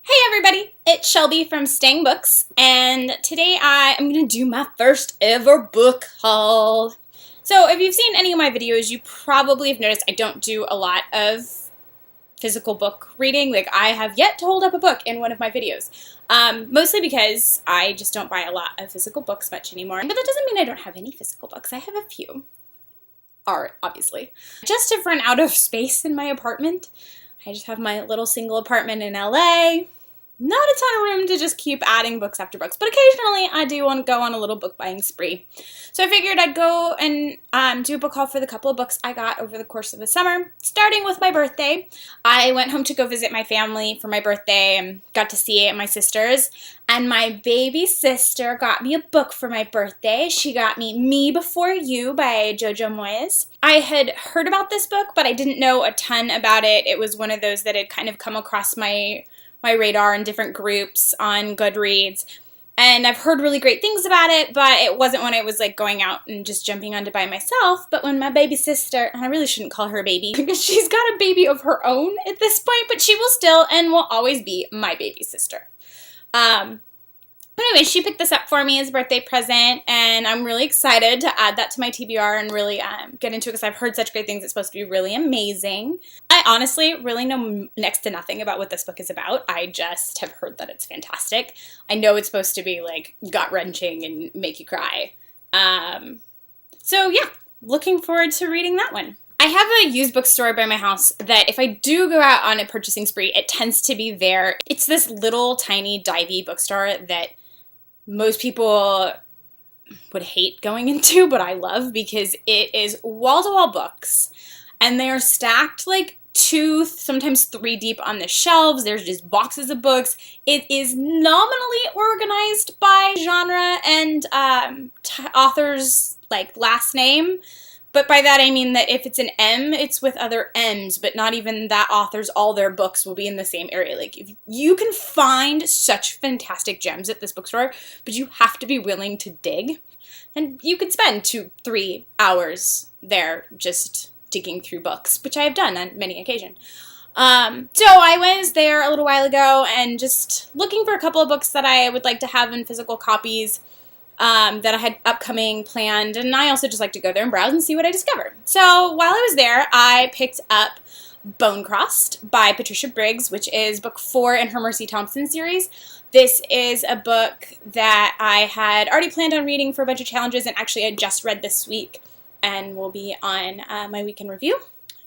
Hey everybody, it's Shelby from Staying Books, and today I am going to do my first ever book haul. So if you've seen any of my videos, you probably have noticed I don't do a lot of physical book reading. Like, I have yet to hold up a book in one of my videos, mostly because I just don't buy a lot of physical books much anymore. But that doesn't mean I don't have any physical books. I have a few. Art, obviously. Just have run out of space in my apartment. I just have my little single apartment in LA. Not a ton of room to just keep adding books after books, but occasionally I do want to go on a little book buying spree. So I figured I'd go and do a book haul for the couple of books I got over the course of the summer, starting with my birthday. I went home to go visit my family for my birthday and got to see it at my sister's. And my baby sister got me a book for my birthday. She got me Me Before You by Jojo Moyes. I had heard about this book, but I didn't know a ton about it. It was one of those that had kind of come across my radar in different groups on Goodreads, and I've heard really great things about it, but it wasn't when I was like going out and just jumping on to buy myself. But when my baby sister, and I really shouldn't call her a baby because she's got a baby of her own at this point, but she will still and will always be my baby sister. But anyway, she picked this up for me as a birthday present, and I'm really excited to add that to my TBR and really get into it because I've heard such great things. It's supposed to be really amazing. I honestly really know next to nothing about what this book is about. I just have heard that it's fantastic. I know it's supposed to be like gut-wrenching and make you cry. So yeah, looking forward to reading that one. I have a used bookstore by my house that if I do go out on a purchasing spree, it tends to be there. It's this little tiny divey bookstore that most people would hate going into, but I love because it is wall-to-wall books, and they are stacked like 2, sometimes 3 deep on the shelves. There's just boxes of books. It is nominally organized by genre and author's like last name. But by that I mean that if it's an M, it's with other M's, but not even that author's, all their books will be in the same area. Like, if you can find such fantastic gems at this bookstore, but you have to be willing to dig. And you could spend 2-3 hours there just digging through books, which I have done on many occasions. So I was there a little while ago and just looking for a couple of books that I would like to have in physical copies. That I had upcoming planned, and I also just like to go there and browse and see what I discover. So while I was there, I picked up Bone Crossed by Patricia Briggs, which is book 4 in her Mercy Thompson series. This is a book that I had already planned on reading for a bunch of challenges, and actually I just read this week and will be on my weekend review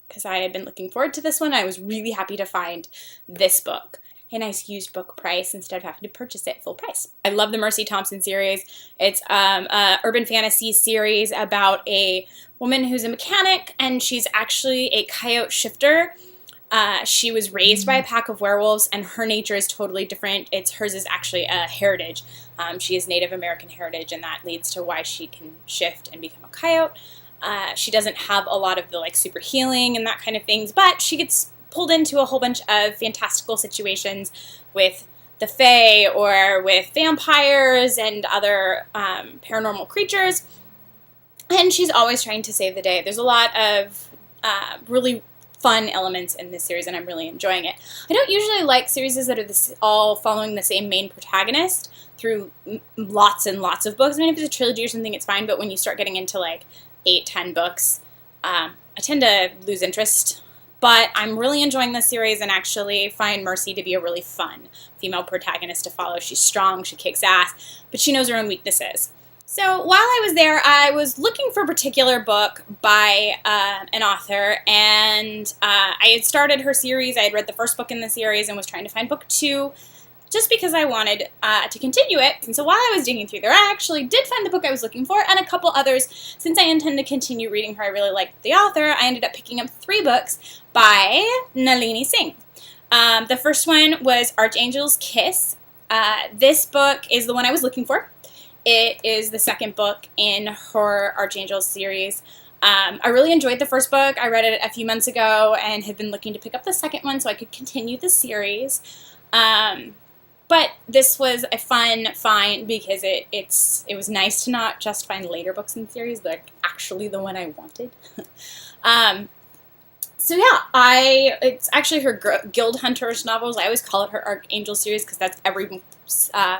because I had been looking forward to this one. I was really happy to find this book a nice used book price instead of having to purchase it full price. I love the Mercy Thompson series. It's a urban fantasy series about a woman who's a mechanic, and she's actually a coyote shifter. She was raised by a pack of werewolves, and her nature is totally different. Hers is actually a heritage. She is Native American heritage, and that leads to why she can shift and become a coyote. She doesn't have a lot of the like super healing and that kind of things, but she gets pulled into a whole bunch of fantastical situations with the Fae or with vampires and other paranormal creatures, and she's always trying to save the day. There's a lot of really fun elements in this series, and I'm really enjoying it. I don't usually like series that are all following the same main protagonist through lots and lots of books. I mean, if it's a trilogy or something, it's fine, but when you start getting into like 8-10 books, I tend to lose interest. But I'm really enjoying this series and actually find Mercy to be a really fun female protagonist to follow. She's strong, she kicks ass, but she knows her own weaknesses. So while I was there, I was looking for a particular book by an author, and I had started her series. I had read the first book in the series and was trying to find book 2 just because I wanted to continue it. And so while I was digging through there, I actually did find the book I was looking for and a couple others. Since I intend to continue reading her, I really liked the author. I ended up picking up 3 books by Nalini Singh. The first one was Archangel's Kiss. This book is the one I was looking for. It is the second book in her Archangel series. I really enjoyed the first book. I read it a few months ago and had been looking to pick up the second one so I could continue the series. But this was a fun find because it was nice to not just find later books in the series, but actually the one I wanted. So yeah, it's actually her Guild Hunters novels. I always call it her Archangel series because that's every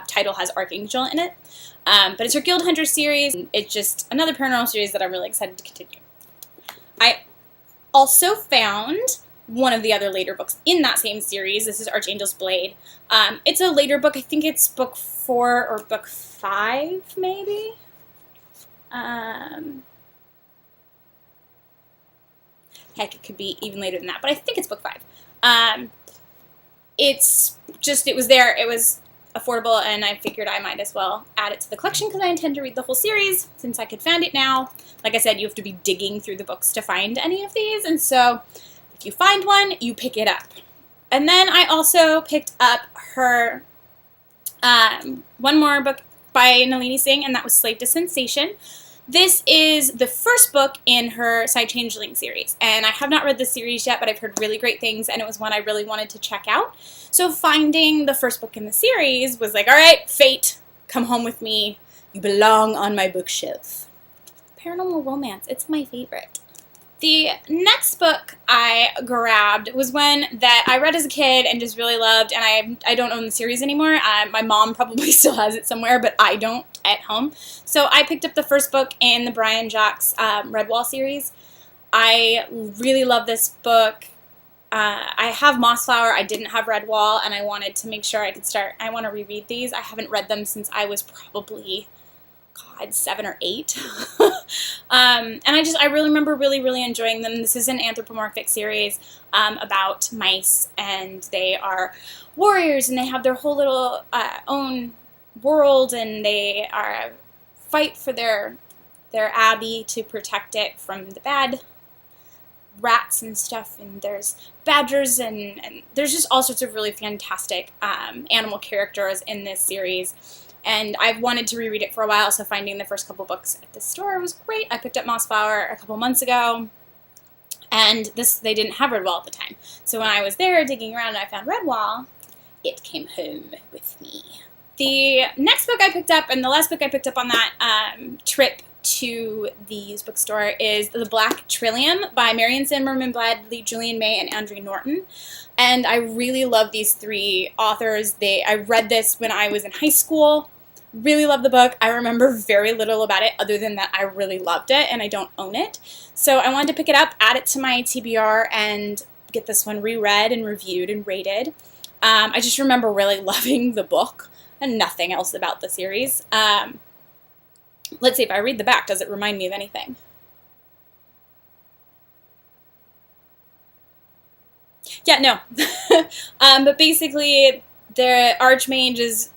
title has Archangel in it. But it's her Guild Hunter series. It's just another paranormal series that I'm really excited to continue. I also found one of the other later books in that same series. This is Archangel's Blade. It's a later book. I think it's book 4 or book 5, maybe. Heck, it could be even later than that, but I think it's book 5. It's just, it was there, it was affordable, and I figured I might as well add it to the collection because I intend to read the whole series since I could find it now. Like I said, you have to be digging through the books to find any of these, and so if you find one, you pick it up. And then I also picked up her one more book by Nalini Singh, and that was Slave to Sensation. This is the first book in her Side Changeling series, and I have not read the series yet, but I've heard really great things, and it was one I really wanted to check out. So finding the first book in the series was like, all right, fate, come home with me. You belong on my bookshelf. Paranormal romance, it's my favorite. The next book I grabbed was one that I read as a kid and just really loved, and I don't own the series anymore. My mom probably still has it somewhere, but I don't at home. So I picked up the first book in the Brian Jacques Redwall series. I really love this book. I have Mossflower, I didn't have Redwall, and I wanted to make sure I could start. I want to reread these. I haven't read them since I was probably, God, 7 or 8. And I really remember really enjoying them. This is an anthropomorphic series about mice, and they are warriors, and they have their whole little own world, and they are fight for their abbey to protect it from the bad rats and stuff, and there's badgers, and there's just all sorts of really fantastic animal characters in this series. And I've wanted to reread it for a while, so finding the first couple books at the store was great. I picked up Mossflower a couple months ago, and they didn't have Redwall at the time. So when I was there digging around and I found Redwall, it came home with me. The next book I picked up, and the last book I picked up on that trip to the used bookstore, is The Black Trillium by Marion Zimmerman Bradley, Julian May, and Andre Norton. And I really love these 3 authors. I read this when I was in high school. Really love the book. I remember very little about it other than that I really loved it, and I don't own it. So I wanted to pick it up, add it to my TBR, and get this one reread and reviewed and rated. I just remember really loving the book and nothing else about the series. Let's see, if I read the back, does it remind me of anything? Yeah, no. But basically, the Archmage is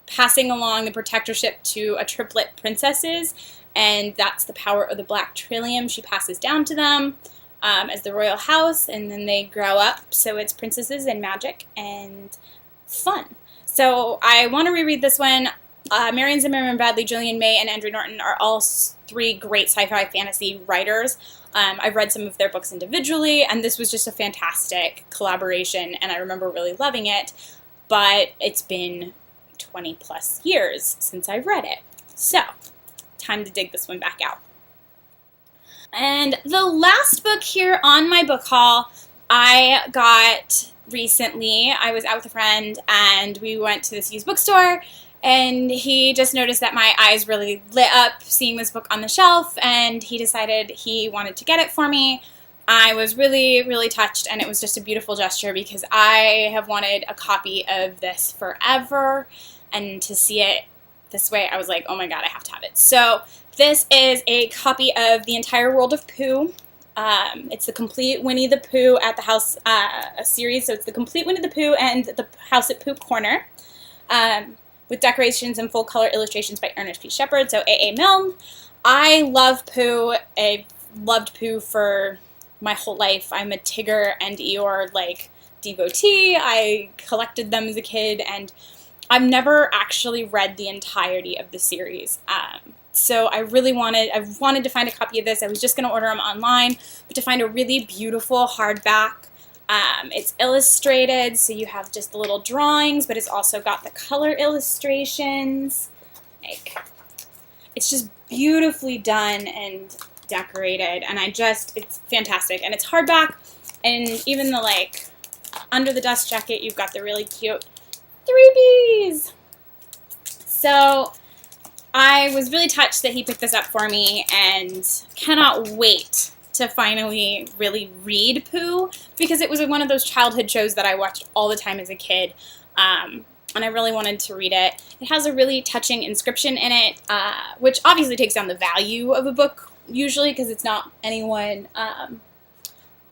passing along the protectorship to a triplet princesses, and that's the power of the Black Trillium. She passes down to them as the royal house, and then they grow up, so it's princesses and magic and fun. So I want to reread this one. Marion Zimmerman Bradley, Julian May, and Andre Norton are all 3 great sci-fi fantasy writers. I've read some of their books individually, and this was just a fantastic collaboration, and I remember really loving it, but it's been 20 plus years since I've read it. So, time to dig this one back out. And the last book here on my book haul, I got recently. I was out with a friend, and we went to this used bookstore, and he just noticed that my eyes really lit up seeing this book on the shelf, and he decided he wanted to get it for me. I was really touched, and it was just a beautiful gesture because I have wanted a copy of this forever, and to see it this way, I was like, oh my god, I have to have it. So this is a copy of the entire World of Pooh. It's the complete Winnie the Pooh at the House series, so it's the complete Winnie the Pooh and the House at Pooh Corner, with decorations and full-color illustrations by Ernest P. Shepard, so A.A. Milne. I love Pooh. I've loved Pooh for my whole life. I'm a Tigger and Eeyore, devotee. I collected them as a kid, and I've never actually read the entirety of the series. So I wanted to find a copy of this. I was just going to order them online, but to find a really beautiful hardback. It's illustrated, so you have just the little drawings, but it's also got the color illustrations. It's just beautifully done and decorated, and it's fantastic. And it's hardback, And even the, like, under the dust jacket, you've got the really cute 3Bs. So I was really touched that he picked this up for me and cannot wait to finally really read Pooh, because it was one of those childhood shows that I watched all the time as a kid, and I really wanted to read it. It has a really touching inscription in it, which obviously takes down the value of a book usually because it's not anyone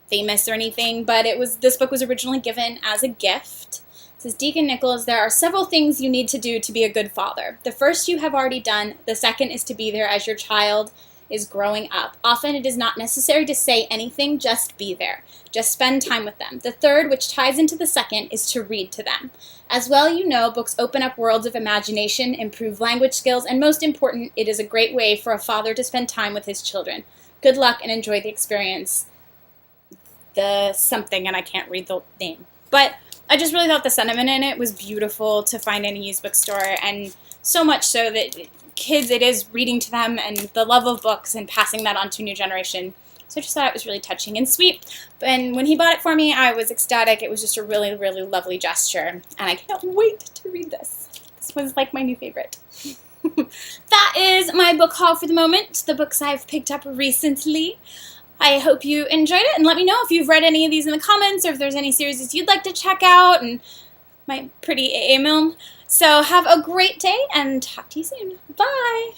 famous or anything, but this book was originally given as a gift. It says, Deacon Nichols, there are several things you need to do to be a good father. The first you have already done. The second is to be there as your child is growing up. Often it is not necessary to say anything, just be there. Just spend time with them. The third, which ties into the second, is to read to them. As well, you know, books open up worlds of imagination, improve language skills, and most important, it is a great way for a father to spend time with his children. Good luck and enjoy the experience. The something, and I can't read the name. But I just really thought the sentiment in it was beautiful to find in a used bookstore, and so much so that kids, it is reading to them and the love of books and passing that on to a new generation. So I just thought it was really touching and sweet. And when he bought it for me, I was ecstatic. It was just a really, really lovely gesture, and I can't wait to read this. This was like my new favorite. That is my book haul for the moment, the books I've picked up recently. I hope you enjoyed it, and let me know if you've read any of these in the comments, or if there's any series you'd like to check out, and my pretty AA Milne. So have a great day, and talk to you soon. Bye!